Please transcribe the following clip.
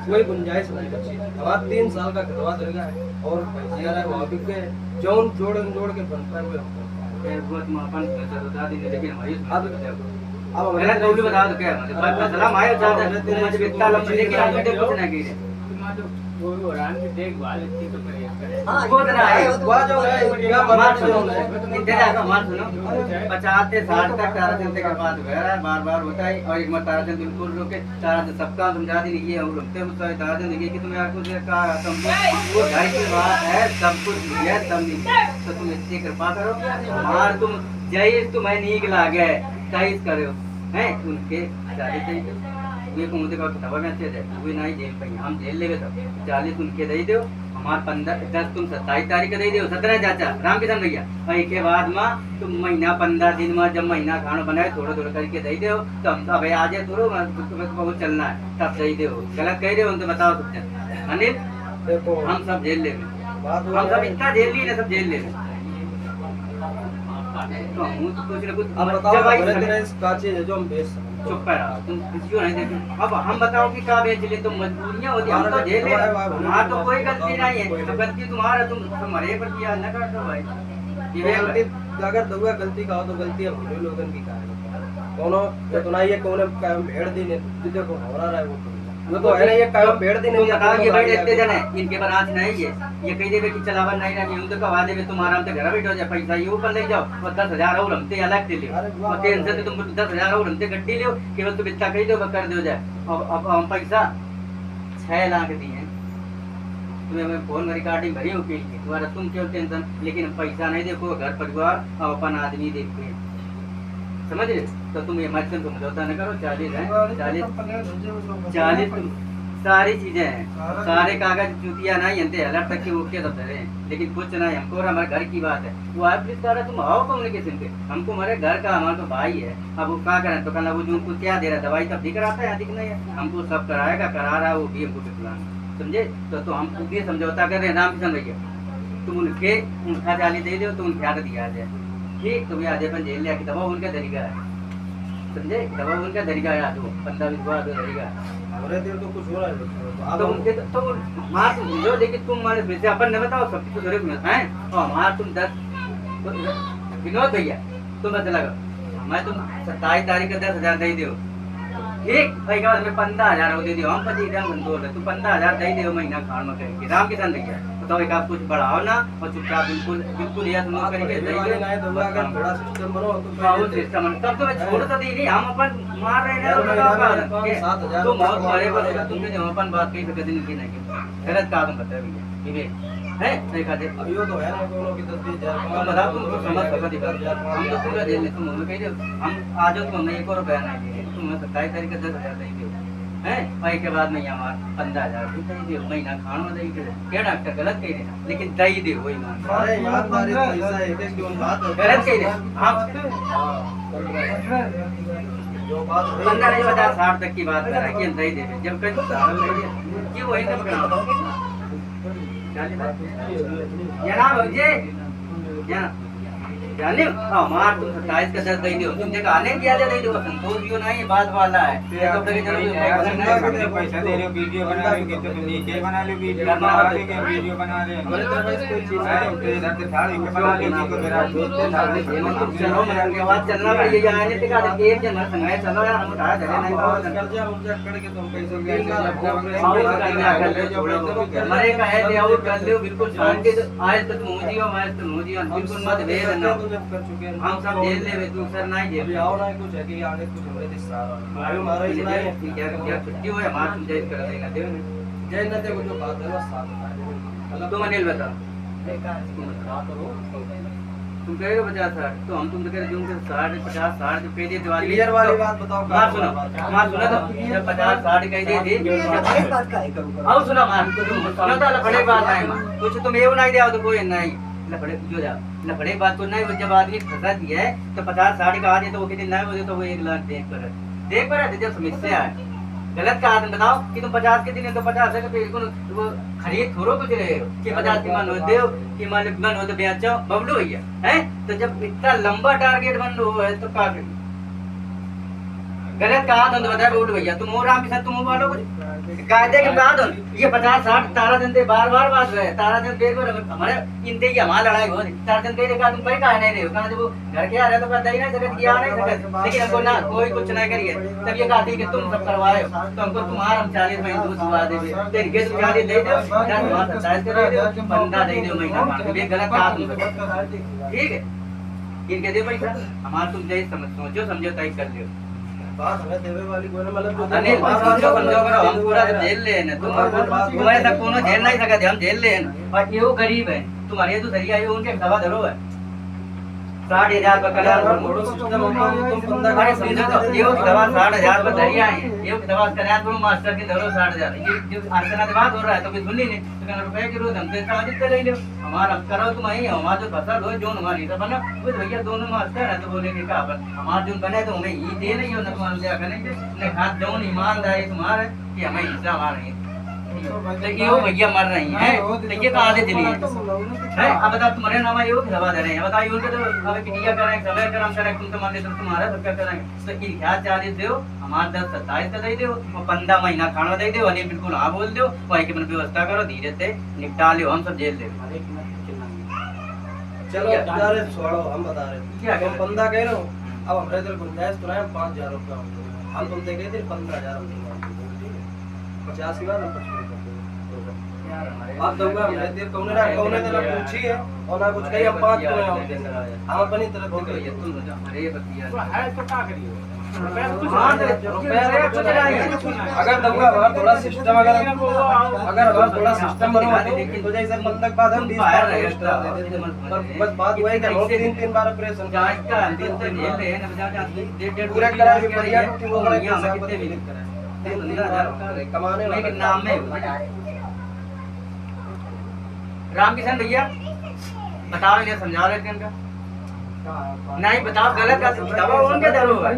कोई गुंजाइश नहीं बची। हमारा 3 साल का घरवा दरगा है और पैसे आ रहा है वहाँ बिक गए, जौन जोड़ के बनता है वो हमको। वो तुम अपन बता दी लेकिन हमारी अब मैंने तो भी बता दो क्या मतलब फैसला माया चाहता है तुम मुझे इतना लंबा लेकिन हम तो कुछ ना कीजिए वो रान की देखभाल इतनी तो करे वो ना है वो जो है क्या बना जो है इधर आकर मान सुनो 50 से 60 तक तारा चलते के बाद हो रहा है बार-बार होता है और एक बार तारा चंद बिल्कुल रोके तारा चंद सबका समझा दी ये हम रुकते हैं उसका तारा चंद देखिए कि तुम्हें आपको का तुमको वो घर की बात है सब कुछ है तब नहीं तो तुम इतनी कृपा करो मार तुम जय तुम्हें नीक लागे काइस करो हैं उनके जाले चाहिए ये को मुझे का दवा में अच्छे जाए वो नहीं जेल पे हम जेल लेवे तब 40 उनके दे दो हमार 15 10 तुम 27 तारीख को दे दो 17 चाचा राम किशन भैया और के बाद में तुम महीना 15 दिन में जब महीना खाना बनाए थोड़ा थोड़ा करके दे दो तो हम अब आ जाए थोड़ा तुम्हें बहुत चलना है तब दे दो गलत कह रहे हो तो बताओ सब अनिल देखो हम सब जेल लेवे हम सब इतना जेल ली ना सब जेल लेवे तो हम कुछ ना कुछ अब बताओ बड़े तेरे इस का चीज है जो हम बेच सकते चुप कर रहा तुम किसी नहीं देखो अब हम बताओ कि क्या बेच ले तुम मजबूरियां होती हम तो झेले हमारा तो कोई गलती नहीं है तो गलती तुम्हारा तुम तुम्हारे पर किया न कर दो भाई ये गलती अगर दुआ गलती का हो तो गलती हम लोगों की का है कोनो तो ना ये कोने काम भेड़ दी ने देखो हो रहा है वो तो है ना ये काम भेड़ दी नहीं बताओ ये भाई देखते जने इनके पर आंच नहीं है ये कह देवे कि चलावा नहीं ना यूं तो कवा देवे तुम आराम से घर बैठो जा पैसा ये ऊपर ले जाओ और 10,000 और हमसे अलग दे लियो और टेंशन तो तुम 10,000 और हमसे गड्डी लियो केवल तुम इतना कह दो कर दो जाए अब हम पैसा 6 लाख दिए तुम्हें मैं फोन में रिकॉर्डिंग भरी हूँ की तुम्हारा तुम क्यों टेंशन लेकिन पैसा नहीं देखो घर परिवार और अपन आदमी देखते हैं समझ रहे तो तुम ये मत तुम समझौता न करो 40 है 40 सारी चीजें हैं सारे कागज चूतिया नहीं हंते अलर्ट तक के ओके सब दे लेकिन कुछ नहीं हमको और हमारे घर की बात है वो आप प्लीज कह रहा तुम आओ कम्युनिकेशन पे हमको हमारे घर का हमारा तो भाई है अब वो क्या करें तो कहना वो जो उनको क्या दे रहा दवाई तब दिख रहा था या दिख नहीं है हमको सब कराएगा करा रहा वो भी हमको पिछला समझे तो हम खुद ही समझौता कर रहे हैं राम किशन भैया तुम उनके उनका जाली दे दो तो उनके हाथ दिया जाए ठीक तुम्हें आज अपन जेल लिया कि दवा उनका तरीका है समझे दवा उनका तरीका है आज 15-20 बार तरीका हमारे देर तो कुछ हो रहा है तो उनके तो मार जो देखिए तुम हमारे वैसे अपन ने बताओ सब कुछ जरूरत में है और मार तुम 10 विनोद भैया तुम बता लगा मैं तुम 27 तारीख को 10,000 दे दो ठीक भाई का हमें 15,000 दे दियो हम 25,000 बोल रहे तू 15,000 दे दियो महीना खान में करके राम किसान भैया बताओ एक आप कुछ बढ़ाओ ना और चुपचाप बिल्कुल बिल्कुल यह सुनो करके दे दो नहीं तो अगर थोड़ा सिस्टम बनो तो बहुत सिस्टम तब तो मैं छोड़ तो दी नहीं हम अपन मार रहे हैं 7,000 तुम बहुत बड़े पर तुमने जो अपन बात कही तो कभी नहीं की गलत काम बता भैया विवेक है देखा दे अभी वो तो है ना कोनो की 10,000 तुम बताओ तुम तो समझ सका दी हम तो पूरा जेल में तुम हमें कह दो हम आज तो नहीं एक और रुपया नहीं दिए तुम 27 तारीख को 10,000 दे दियो हैं भाई के बाद में हमार 15,000 भी दे दियो महीना खाना दे दियो क्या डॉक्टर गलत कह रहे लेकिन दे दे वही मान अरे ईमानदारी पैसा एक क्यों बात गलत कह रहे हम जो बात 15 नहीं 50-60 तक की बात कर रहा है कि दे दे जब कहीं क्यों वही सब करना ना भैया या जाने मार तुम 27 का 10 दे दियो तुम देखा आने किया दे दियो संतोष भी नहीं बात वाला है तो फिर चलो पैसा दे रहे हो वीडियो बना रहे हो तो नीचे बना लो वीडियो बना रहे हो वीडियो बना रहे हो हमारे तरफ कोई चीज है तो इधर से थाली के बना लो को मेरा चलो मेरे आवाज चलना पड़ेगा आने से का एक जन संग है चलो यार हम उठा दे नहीं पाओ कर्जा उर्जा करके तुम पैसे मरे का है ले आओ कर लो बिल्कुल शांति आज तक मुझियो मैं तो मुझियो बिल्कुल मत भेद ना कर चुके हैं हम सब जेल ले तू सर नहीं जेल अभी आओ ना कुछ है कि आगे कुछ हमारे दिस रहा है हमारा इतना है क्या छुट्टी हो हमारा तुम जय कर देगा दे जय न दे जो बात है बस साथ तुम अनिल बता तुम कह रहे हो 50-60 तो हम तुम तो कह रहे हो 50-60 जो कह दिए दिवाली क्लियर वाली बात बताओ मार सुनो तो जब 50-60 कह दी थी आओ सुनो मार सुनो तो बड़े बात नहीं कुछ तुम ये नहीं दिया तो कोई नहीं लफड़े जो जा लफड़े बात तो नहीं जब आदमी फंसा दिया है तो 50-60 का आ जाए तो वो कितने नहीं हो तो वो 1 लाख देख पर जब समस्या है गलत का आदमी बताओ कि तुम 50 के दिन तो 50 है तो वो खरीद थोड़ो कुछ रहे हो कि 50 की मन होते हो कि मालिक मन हो तो बेच जाओ बबलू भैया हैं तो जब इतना लंबा टारगेट बन लो है तो का गलत का आदमी बताया बबलू भैया तुम और राम के साथ तुम वालों कुछ कायदे के बाद ये 50-60 तारा दिन बार बात रहे तारा दिन देर बार हमारे इनते की हमारी लड़ाई हो तारा दिन देर का तुम पर का नहीं रहे कहां जब वो घर के आ रहे तो पता ही नहीं सकत किया नहीं सकत लेकिन हमको ना कोई कुछ नहीं करिए तब ये कहती कि तुम सब करवाए हो तो हमको तुम्हारा हम 40 महीने दूध दुआ देवे तेरे के 40 दे दो 27 दे दो 15 दे दो महीना का ये गलत बात नहीं ठीक है इनके दे पैसा हमार तुम जैसे सोचो समझो तय कर लियो बात हमें देवे वाली कोई ना मतलब अनिल समझो करो हम पूरा जेल ले न तुम्हारे तक कोनो जेल नहीं सका हम जेल ले और ये वो गरीब है तुम्हारे तो सरिया है उनके दवा धरो है 60,000 रुपए कल्याण मोड़ो सिस्टम तुम बंदा अरे समझो तो ये दवा 60,000 रुपए दरिया है ये दवा कल्याण को मास्टर की धरो 60,000 ये जो अर्चना से बात हो रहा है तो कोई सुन ही नहीं तो कहना रुपए की रोज हमसे समझ ले लो हमारा करो तुम ही हमारा जो फसल हो जो हमारी सब बना वो भैया दोनों मास्टर है तो बोले कि का अपन हमारा जो बने तो हमें ये दे नहीं हो ना तुम्हारे क्या करेंगे ने हाथ जौन ईमानदारी तुम्हारे कि हमें हिस्सा हमारा तो ये वो भैया मर रही हैं तो ये कहाँ से दिली है अब बताओ तुम्हारे नाम ये दवा दे रहे हैं बताइए उनके तो अब किटिया करें समय कर्म करें तुम तो मान तुम तुम्हारा सब क्या करेंगे तो इन क्या 40 दो हमारे 10-27 का दे दो 15 महीना खाना दे दो अनिल बिल्कुल हाँ बोल दो वही की व्यवस्था करो धीरे से निपटा लो हम सब जेल दे चलो यार छोड़ो हम बता रहे क्या तुम बंदा कह रहे हो अब हमारे इधर गुंजाइश तो है 5,000 रुपया हम तुमसे कहते 15,000 हम दूंगा 50 की बार हम 55 आप दूंगा हमने देर कौने ना पूछी है और ना कुछ कही हम 5 को हम अपनी तरफ से कहिए तुम अरे बतिया है तो क्या करिए अगर दूंगा हमारा थोड़ा सिस्टम अगर हमारा थोड़ा सिस्टम बनवा तो जैसे बंदक बाद हम 20 बार एक्स्ट्रा दे देते बस बात वही कि हम 3 बार ऑपरेशन जांच का अंतिम तो जेल ले ना बजा डेढ़ पूरा करा के बढ़िया वो करा के हम हिसाब कितने भी करा कमाने के नाम में रामकिशन भैया बताओ इन्हें समझा रहे थे इनका नहीं बताओ गलत का दवा उनके दरो है